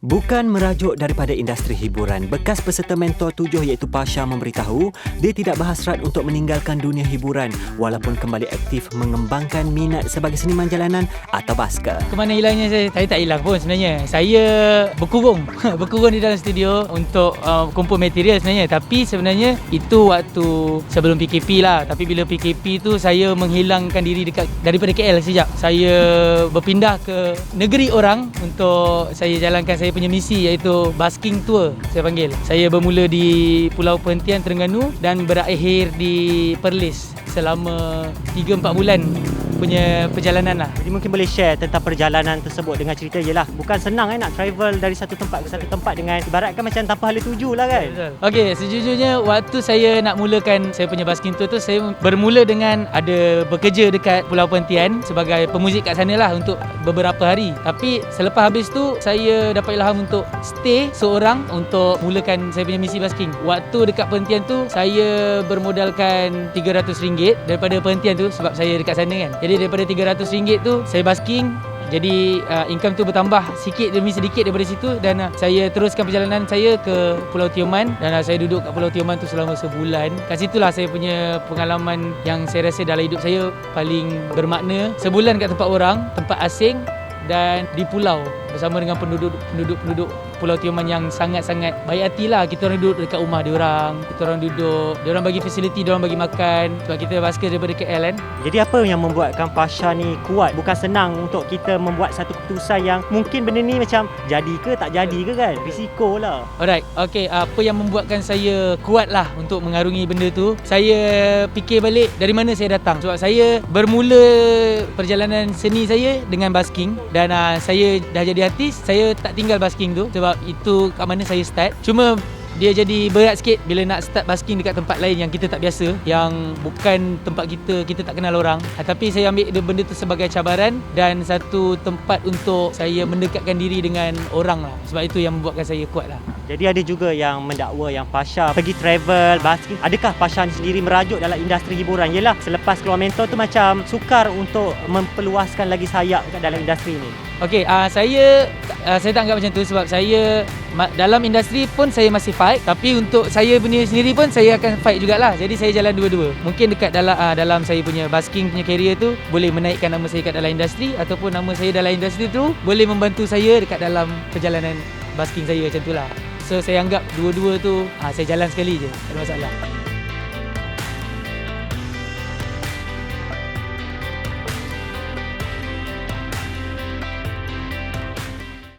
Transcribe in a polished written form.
Bukan merajuk daripada industri hiburan, bekas peserta Mentor 7 iaitu Pasha memberitahu dia tidak berhasrat untuk meninggalkan dunia hiburan walaupun kembali aktif mengembangkan minat sebagai seniman jalanan atau basker. Kemana hilangnya saya tak hilang pun sebenarnya. Saya berkurung berkurung di dalam studio untuk kumpul material sebenarnya. Tapi sebenarnya itu waktu sebelum PKP lah. Tapi bila PKP tu saya menghilangkan diri daripada KL sejak. Saya berpindah ke negeri orang untuk saya jalankan saya punya misi iaitu basking tour saya panggil. Saya bermula di Pulau Perhentian Terengganu dan berakhir di Perlis selama 3-4 bulan punya perjalanan lah. Jadi mungkin boleh share tentang perjalanan tersebut dengan cerita yelah bukan senang nak travel dari satu tempat ke satu tempat dengan ibaratkan macam tanpa hala tuju lah kan. Okey, sejujurnya waktu saya nak mulakan saya punya basking tour tu saya bermula dengan ada bekerja dekat Pulau Perhentian sebagai pemuzik kat sana lah untuk beberapa hari. Tapi selepas habis tu saya dapat ilham untuk stay seorang untuk mulakan saya punya misi basking. Waktu dekat Perhentian tu saya bermodalkan RM300 daripada Perhentian tu sebab saya dekat sana kan. Jadi daripada RM300 tu saya basking. Jadi income tu bertambah sikit demi sedikit daripada situ dan saya teruskan perjalanan saya ke Pulau Tioman dan saya duduk kat Pulau Tioman tu selama sebulan. Kat situlah saya punya pengalaman yang saya rasa dalam hidup saya paling bermakna. Sebulan kat tempat orang, tempat asing dan di pulau bersama dengan penduduk Pulau Tioman yang sangat-sangat baik hati lah. Kita orang duduk dekat rumah diorang, kita orang duduk, diorang bagi fasiliti, diorang bagi makan sebab kita basker daripada KL kan. Jadi apa yang membuatkan Pasha ni kuat? Bukan senang untuk kita membuat satu keputusan yang mungkin benda ni macam jadi ke tak jadi ke kan? Risiko lah. Alright, okay, apa yang membuatkan saya kuat lah untuk mengarungi benda tu? Saya fikir balik dari mana saya datang. Sebab saya bermula perjalanan seni saya dengan basking dan saya dah jadi artis, saya tak tinggal basking tu sebab itu kat mana saya start. Cuma dia jadi berat sikit bila nak start basking dekat tempat lain yang kita tak biasa, yang bukan tempat kita tak kenal orang. Tapi saya ambil benda tu sebagai cabaran dan satu tempat untuk saya mendekatkan diri dengan orang lah. Sebab itu yang membuatkan saya kuat lah. Jadi ada juga yang mendakwa yang Pasha pergi travel, basking. Adakah Pasha ni sendiri merajuk dalam industri hiburan? Yelah, selepas keluar Mentor tu macam sukar untuk memperluaskan lagi sayap kat dalam industri ni. Okey, saya tak anggap macam tu sebab saya dalam industri pun saya masih fight, tapi untuk saya punya sendiri pun saya akan fight jugalah. Jadi saya jalan dua-dua. Mungkin dekat dalam saya punya basking punya career tu boleh menaikkan nama saya kat dalam industri ataupun nama saya dalam industri tu boleh membantu saya dekat dalam perjalanan basking saya macam tu lah. So saya anggap dua-dua tu saya jalan sekali je, tak ada masalah.